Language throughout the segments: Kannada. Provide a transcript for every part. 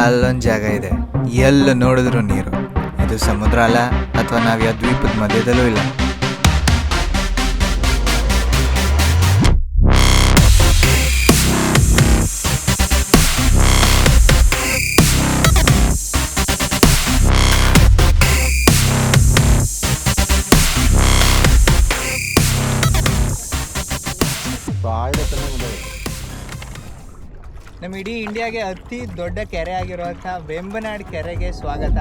ಅಲ್ಲೊಂದು ಜಾಗ ಇದೆ, ಎಲ್ಲ ನೋಡಿದ್ರು ನೀರು. ಇದು ಸಮುದ್ರ ಅಲ್ಲ, ಅಥವಾ ನಾವು ಯಾವ ದ್ವೀಪದ ಮಧ್ಯದಲ್ಲೂ ಇಲ್ಲ. ನಮ್ಮ ಇಡೀ ಇಂಡಿಯಾಗೆ ಅತಿ ದೊಡ್ಡ ಕೆರೆ ಆಗಿರುವಂಥ ವೆಂಬನಾಡ್ ಕೆರೆಗೆ ಸ್ವಾಗತ.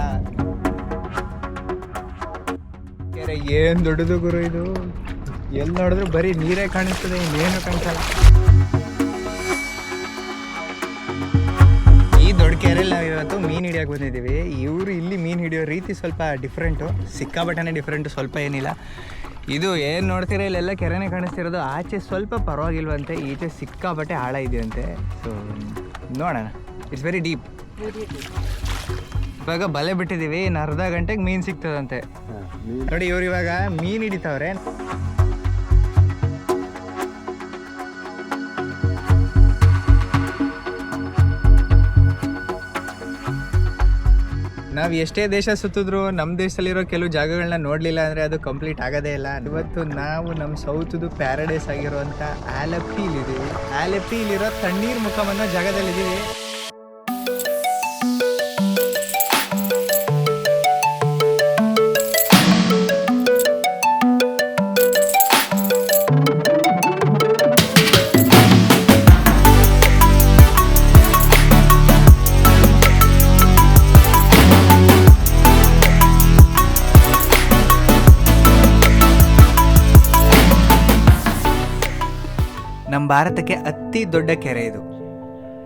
ಕೆರೆ ಏನು ದೊಡ್ಡದು ಗುರು ಇದು, ಎಲ್ಲಿ ನೋಡಿದ್ರು ಬರೀ ನೀರೇ ಕಾಣಿಸ್ತದೆ, ಇನ್ನೇನು ಕಾಣಿಸಲ್ಲ. ಈ ದೊಡ್ಡ ಕೆರೆಯಲ್ಲಿ ನಾವು ಇವತ್ತು ಮೀನು ಹಿಡಿಯೋಕೆ ಬಂದಿದ್ದೀವಿ. ಇವರು ಇಲ್ಲಿ ಮೀನು ಹಿಡಿಯೋ ರೀತಿ ಸ್ವಲ್ಪ ಡಿಫ್ರೆಂಟು, ಸಿಕ್ಕಾಬಟ್ಟೆನೇ ಡಿಫ್ರೆಂಟು, ಸ್ವಲ್ಪ ಏನಿಲ್ಲ. ಇದು ಏನು ನೋಡ್ತೀರಾ ಇಲ್ಲೆಲ್ಲ ಕೆರೆನೇ ಕಾಣಿಸ್ತಿರೋದು. ಆಚೆ ಸ್ವಲ್ಪ ಪರವಾಗಿಲ್ವಂತೆ, ಈಚೆ ಸಿಕ್ಕಾಬಟ್ಟೆ ಆಳ ಇದೆಯಂತೆ. ಸೊ ನೋಡೋಣ, ಇಟ್ಸ್ ವೆರಿ ಡೀಪ್. ಇವಾಗ ಬಲೆ ಬಿಟ್ಟಿದ್ದೀವಿ, ಇನ್ನು ಅರ್ಧ ಗಂಟೆಗೆ ಮೀನು ಸಿಗ್ತದಂತೆ. ನೋಡಿ ಇವ್ರು ಇವಾಗ ಮೀನು ಹಿಡಿತಾವ್ರೆ. ನಾವು ಎಷ್ಟೇ ದೇಶ ಸುತ್ತಿದ್ರು ನಮ್ಮ ದೇಶದಲ್ಲಿರೋ ಕೆಲವು ಜಾಗಗಳನ್ನ ನೋಡಲಿಲ್ಲ ಅಂದರೆ ಅದು ಕಂಪ್ಲೀಟ್ ಆಗೋದೇ ಇಲ್ಲ. ಇವತ್ತು ನಾವು ನಮ್ಮ ಸೌತ್ದು ಪ್ಯಾರಡೈಸ್ ಆಗಿರುವಂಥ ಆಲಪ್ಪಿಲಿದ್ದೀವಿ. ಆಲಪ್ಪಿಲಿರೋ ತಣ್ಣೀರು ಮುಖಂ ಅನ್ನೋ ಜಾಗದಲ್ಲಿದ್ದೀವಿ. ನಮ್ಮ ಭಾರತಕ್ಕೆ ಅತಿ ದೊಡ್ಡ ಕೆರೆ ಇದು.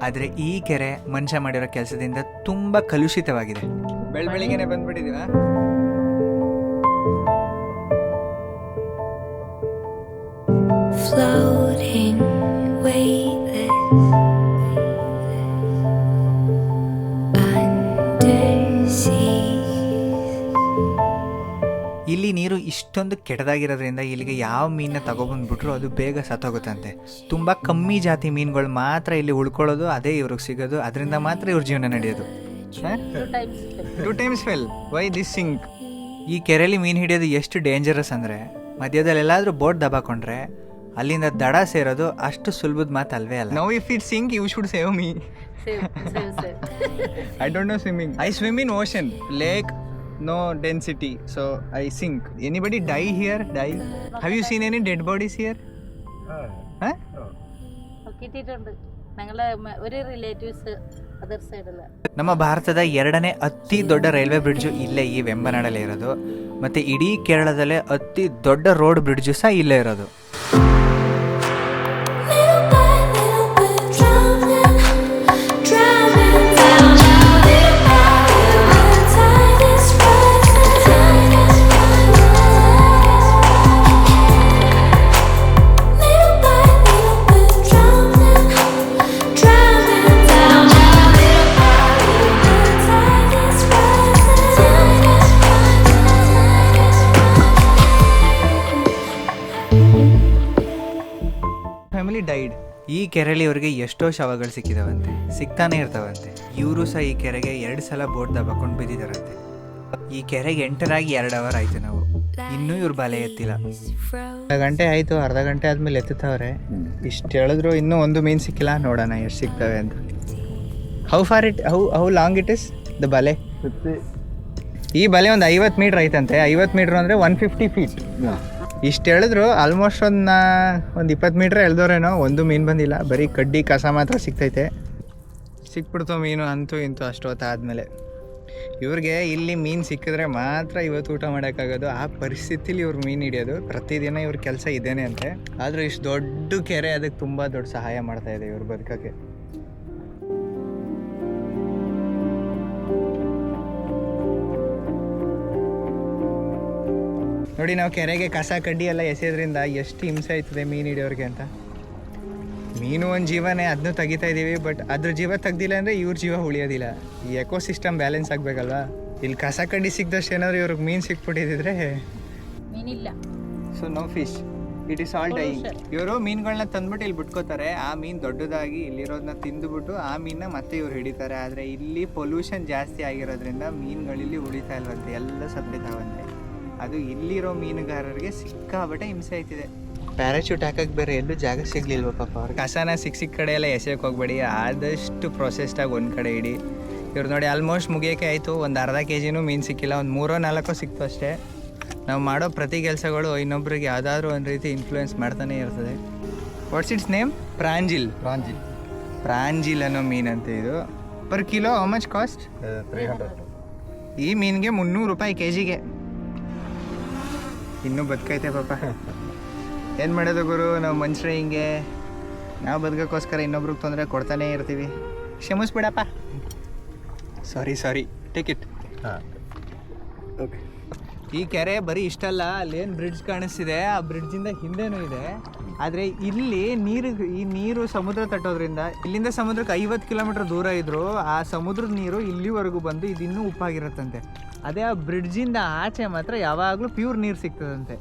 ಆದರೆ ಈ ಕೆರೆ ಮನುಷ್ಯ ಮಾಡಿರೋ ಕೆಲಸದಿಂದ ತುಂಬ ಕಲುಷಿತವಾಗಿದೆ. ಬೆಳಬೆಳಿಗ್ಗೆನೆ ಬಂದ್ಬಿಟ್ಟಿದ್ದೀವ. ಇಲ್ಲಿ ನೀರು ಇಷ್ಟೊಂದು ಕೆಟ್ಟದಾಗಿರೋದ್ರಿಂದ ಇಲ್ಲಿಗೆ ಯಾವ ಮೀನನ್ನ ತಗೊಬಂದ್ಬಿಟ್ರು ಅದು ಬೇಗ ಸತ್ತೋಗುತ್ತಂತೆ. ತುಂಬ ಕಮ್ಮಿ ಜಾತಿ ಮೀನುಗಳು ಮಾತ್ರ ಇಲ್ಲಿ ಉಳ್ಕೊಳ್ಳೋದು, ಅದೇ ಇವ್ರಿಗೆ ಸಿಗೋದು, ಅದರಿಂದ ಮಾತ್ರ ಇವ್ರ ಜೀವನ ನಡೆಯೋದು. 2 times fell. Why this sink? ಈ ಕೆರೆಯಲ್ಲಿ ಮೀನು ಹಿಡಿಯೋದು ಎಷ್ಟು ಡೇಂಜರಸ್ ಅಂದರೆ, ಮಧ್ಯದಲ್ಲಿ ಎಲ್ಲಾದರೂ ಬೋಟ್ ದಬಾಕೊಂಡ್ರೆ ಅಲ್ಲಿಂದ ದಡ ಸೇರೋದು ಅಷ್ಟು ಸುಲಭದ ಮಾತು ಅಲ್ವೇ ಅಲ್ಲ. Now if it sink, you should save me. Save. I don't know swimming. I swim in ocean, lake. No density, so I sink. Anybody die here? Die? Have you seen any dead bodies here? Huh? കിട്ടിയിട്ടുണ്ട്. ഞങ്ങളെ ഒരു റിലേറ്റീവ്സ് അതർ സൈഡല്ല. ನಮ್ಮ ಭಾರತದ 2ನೇ ಅತಿ ದೊಡ್ಡ ರೈಲ್ವೆ ಬ್ರಿಡ್ಜು ಇಲ್ಲೇ ಈ ವೆಂಬನಾಡಲ್ಲೇ ಇರೋದು. ಮತ್ತು ಇಡೀ ಕೇರಳದಲ್ಲೇ ಅತಿ ದೊಡ್ಡ ರೋಡ್ ಬ್ರಿಡ್ಜು ಸಹ ಇಲ್ಲೇ ಇರೋದು. Family died. ಈ ಕೆರೆಯಲ್ಲಿ ಇವರಿಗೆ ಎಷ್ಟೋ ಶವಗಳು ಸಿಕ್ಕಿದಾವಂತೆ, ಸಿಗ್ತಾನೆ ಇರ್ತಾವಂತೆ. ಇವರು ಸಹ ಈ ಕೆರೆಗೆ 2 ಸಲ ಬೋಟ್ ದಬಾಕೊಂಡು ಬಿದ್ದಿದ್ದಾರಂತೆ. ಈ ಕೆರೆಗೆ ಎಂಟರಾಗಿ 2 ಅವರ್ ಆಯ್ತು ನಾವು, ಇನ್ನೂ ಇವ್ರು ಬಲೆ ಎತ್ತಿಲ್ಲ. ಅರ್ಧ ಗಂಟೆ ಆಯಿತು, ಅರ್ಧ ಗಂಟೆ ಆದಮೇಲೆ ಎತ್ತುತ್ತವ್ರೆ. ಇಷ್ಟು ಹೇಳಿದ್ರು ಇನ್ನೂ ಒಂದು ಮೀನು ಸಿಕ್ಕಿಲ್ಲ. ನೋಡೋಣ ಎಷ್ಟು ಸಿಗ್ತವೆ ಅಂತ. How long it is the ಬಲೆ? ಈ ಬಲೆ ಒಂದು 50 ಮೀಟ್ರ್ ಐತಂತೆ. 50 ಮೀಟ್ರ್ ಅಂದರೆ 150 ಫೀಟ್. ಇಷ್ಟು ಹೇಳಿದ್ರು ಆಲ್ಮೋಸ್ಟ್ ಒಂದು 20 ಮೀಟ್ರ್ ಎಳ್ದವ್ರೇನೋ, ಒಂದು ಮೀನು ಬಂದಿಲ್ಲ. ಬರೀ ಕಡ್ಡಿ ಕಸ ಮಾತ್ರ ಸಿಗ್ತೈತೆ. ಸಿಕ್ಬಿಡ್ತು ಮೀನು ಅಂತೂ ಇಂತೂ ಅಷ್ಟೊತ್ತಾದಮೇಲೆ. ಇವ್ರಿಗೆ ಇಲ್ಲಿ ಮೀನು ಸಿಕ್ಕಿದ್ರೆ ಮಾತ್ರ ಇವತ್ತು ಊಟ ಮಾಡೋಕ್ಕಾಗೋದು. ಆ ಪರಿಸ್ಥಿತಿಲಿ ಇವ್ರು ಮೀನು ಹಿಡಿಯೋದು ಪ್ರತಿದಿನ ಇವ್ರ ಕೆಲಸ ಇದೇನೆ ಅಂತೆ. ಆದರೂ ಇಷ್ಟು ದೊಡ್ಡ ಕೆರೆ ಅದಕ್ಕೆ ತುಂಬ ದೊಡ್ಡ ಸಹಾಯ ಮಾಡ್ತಾಯಿದೆ ಇವ್ರ ಬದುಕೋಕ್ಕೆ. ನೋಡಿ, ನಾವು ಕೆರೆಗೆ ಕಸ ಕಡ್ಡಿ ಎಲ್ಲ ಎಸೆಯೋದ್ರಿಂದ ಎಷ್ಟು ಹಿಂಸೆ ಆಯ್ತದೆ ಮೀನು ಹಿಡಿಯೋರಿಗೆ ಅಂತ. ಮೀನು ಒಂದು ಜೀವನೇ, ಅದನ್ನು ತೆಗಿತಾ ಇದ್ದೀವಿ. ಬಟ್ ಅದ್ರ ಜೀವ ತೆಗ್ದಿಲ್ಲ ಅಂದರೆ ಇವ್ರ ಜೀವ ಉಳಿಯೋದಿಲ್ಲ. ಈ ಎಕೋಸಿಸ್ಟಮ್ ಬ್ಯಾಲೆನ್ಸ್ ಆಗಬೇಕಲ್ವಾ. ಇಲ್ಲಿ ಕಸ ಕಡ್ಡಿ ಸಿಕ್ದಷ್ಟು ಏನಾದರೂ ಇವ್ರಿಗೆ ಮೀನು ಸಿಕ್ಬಿಟ್ಟಿದ್ರೆ ಮೀನಿಲ್ಲ. So no fish. It is all dying. Pollution. ಇವರು ಮೀನುಗಳನ್ನ ತಂದ್ಬಿಟ್ಟು ಇಲ್ಲಿ ಬಿಟ್ಕೋತಾರೆ, ಆ ಮೀನು ದೊಡ್ಡದಾಗಿ ಇಲ್ಲಿರೋದನ್ನ ತಿಂದುಬಿಟ್ಟು ಆ ಮೀನನ್ನ ಮತ್ತೆ ಇವ್ರು ಹಿಡಿತಾರೆ. ಆದರೆ ಇಲ್ಲಿ ಪೊಲ್ಯೂಷನ್ ಜಾಸ್ತಿ ಆಗಿರೋದ್ರಿಂದ ಮೀನುಗಳಿಲ್ಲಿ ಉಳಿತಾ ಇಲ್ವಂತೆ, ಎಲ್ಲ ಸತ್ತಿದ್ದಾವಂತೆ. ಅದು ಇಲ್ಲಿರೋ ಮೀನುಗಾರರಿಗೆ ಸಿಕ್ಕಾಬಟ್ಟೆ ಹಿಂಸೆ ಆಯ್ತಿದೆ. ಪ್ಯಾರಾಚೂಟ್ ಹಾಕಕ್ಕೆ ಬೇರೆ ಎಲ್ಲೂ ಜಾಗ ಸಿಗ್ಲಿಲ್ವ ಪಾಪ ಅವ್ರಿಗೆ. ಕಸನ ಸಿಕ್ಕ ಕಡೆ ಎಲ್ಲ ಎಸೆಯೋಕೆ ಹೋಗ್ಬೇಡಿ, ಆದಷ್ಟು ಪ್ರೊಸೆಸ್ಡಾಗಿ ಒಂದು ಕಡೆ ಇಡಿ. ಇವ್ರು ನೋಡಿ ಆಲ್ಮೋಸ್ಟ್ ಮುಗಿಯೋಕೆ ಆಯಿತು, ಒಂದು ಅರ್ಧ KGನೂ ಮೀನು ಸಿಕ್ಕಿಲ್ಲ, ಒಂದು 3-4 ಸಿಕ್ತು ಅಷ್ಟೇ. ನಾವು ಮಾಡೋ ಪ್ರತಿ ಕೆಲಸಗಳು ಇನ್ನೊಬ್ರಿಗೆ ಯಾವುದಾದ್ರೂ ಒಂದು ರೀತಿ ಇನ್ಫ್ಲೂಯೆನ್ಸ್ ಮಾಡ್ತಾನೆ ಇರ್ತದೆ. What's its name? ಪ್ರಾಂಜಿಲ್. ಪ್ರಾಂಜಿಲ್ ಅನ್ನೋ ಮೀನಂತೆ ಇದು. Per kilo how much cost? 300. ಈ ಮೀನಿಗೆ 300 ರೂಪಾಯಿ KGಗೆ. ಇನ್ನೂ ಬದುಕೈತೆ ಪಾಪ. ಏನು ಮಾಡೋದು ಗುರು, ನಾವು ಮನುಷ್ಯರೇ ಹಿಂಗೆ, ನಾವು ಬದುಕೋಕ್ಕೋಸ್ಕರ ಇನ್ನೊಬ್ರಿಗೆ ತೊಂದರೆ ಕೊಡ್ತಾನೇ ಇರ್ತೀವಿ. ಕ್ಷಮಿಸ್ಬಿಡಪ್ಪ. ಸಾರಿ ಟೇಕ್ ಇಟ್. ಹಾಂ ಓಕೆ. ಈ ಕೆರೆ ಬರೀ ಇಷ್ಟಲ್ಲ, ಅಲ್ಲೇನು ಬ್ರಿಡ್ಜ್ ಕಾಣಿಸ್ತಿದೆ, ಆ ಬ್ರಿಡ್ಜಿಂದ ಹಿಂದೆನೂ ಇದೆ. ಆದರೆ ಇಲ್ಲಿ ನೀರು ಸಮುದ್ರ ತಟ್ಟೋದ್ರಿಂದ, ಇಲ್ಲಿಂದ ಸಮುದ್ರಕ್ಕೆ 50 ಕಿಲೋಮೀಟ್ರ್ ದೂರ ಇದ್ದರೂ ಆ ಸಮುದ್ರದ ನೀರು ಇಲ್ಲಿವರೆಗೂ ಬಂದು ಇದು ಇನ್ನೂ ಉಪ್ಪಾಗಿರುತ್ತಂತೆ. ಅದೇ ಆ ಬ್ರಿಡ್ಜಿಂದ ಆಚೆ ಮಾತ್ರ ಯಾವಾಗಲೂ ಪ್ಯೂರ್ ನೀರು ಸಿಗ್ತದಂತೆ.